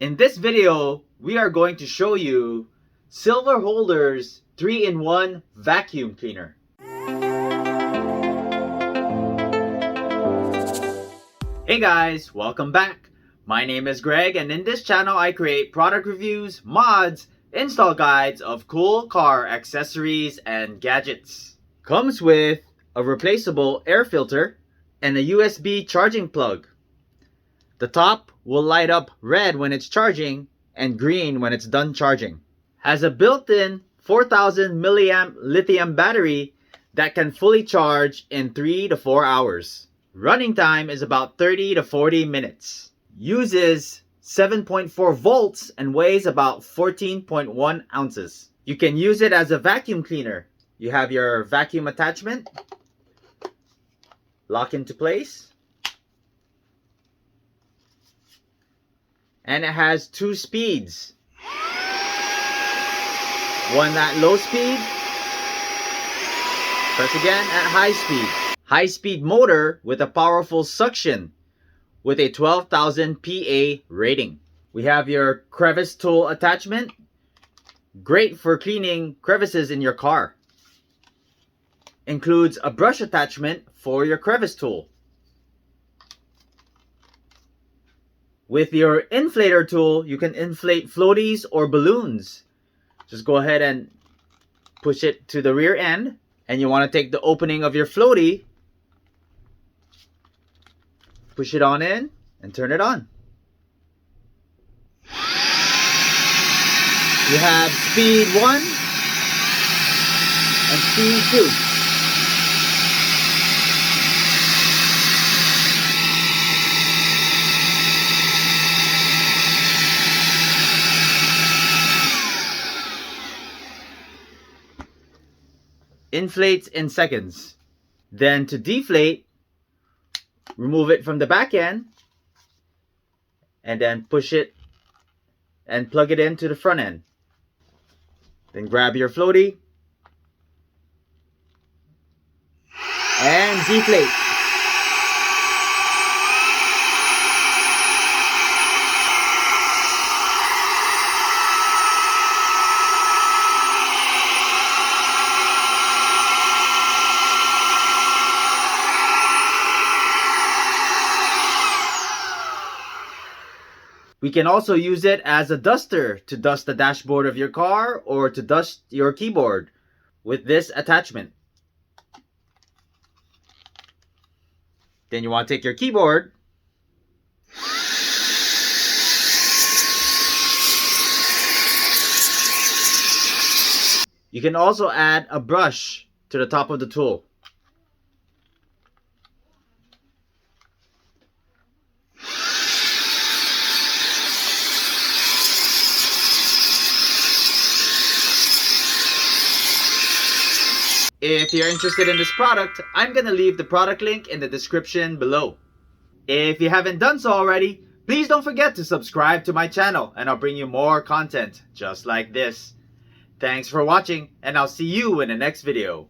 In this video, we are going to show you SilverHolder's 3-in-1 vacuum cleaner. Hey guys, welcome back. My name is Greg, and in this channel I create product reviews, mods, install guides of cool car accessories and gadgets. Comes with a replaceable air filter and a USB charging plug. The top will light up red when it's charging and green when it's done charging. Has a built-in 4000 milliamp lithium battery that can fully charge in 3 to 4 hours. Running time is about 30 to 40 minutes. Uses 7.4 volts and weighs about 14.1 ounces. You can use it as a vacuum cleaner. You have your vacuum attachment, lock into place, and it has 2 speeds. One at low speed, press again at high speed. High speed motor with a powerful suction with a 12,000 PA rating. We have your crevice tool attachment. Great for cleaning crevices in your car. Includes a brush attachment for your crevice tool. With your inflator tool, you can inflate floaties or balloons. Just go ahead and push it to the rear end. And you want to take the opening of your floaty, push it on in, and turn it on. You have speed 1 and speed 2. Inflates in seconds. Then to deflate, remove it from the back end and then push it and plug it into the front end. Then grab your floaty and deflate. We can also use it as a duster to dust the dashboard of your car or to dust your keyboard with this attachment. Then you want to take your keyboard You can also add a brush to the top of the tool. If you're interested in this product, I'm going to leave the product link in the description below. If you haven't done so already, please don't forget to subscribe to my channel and I'll bring you more content just like this. Thanks for watching, and I'll see you in the next video.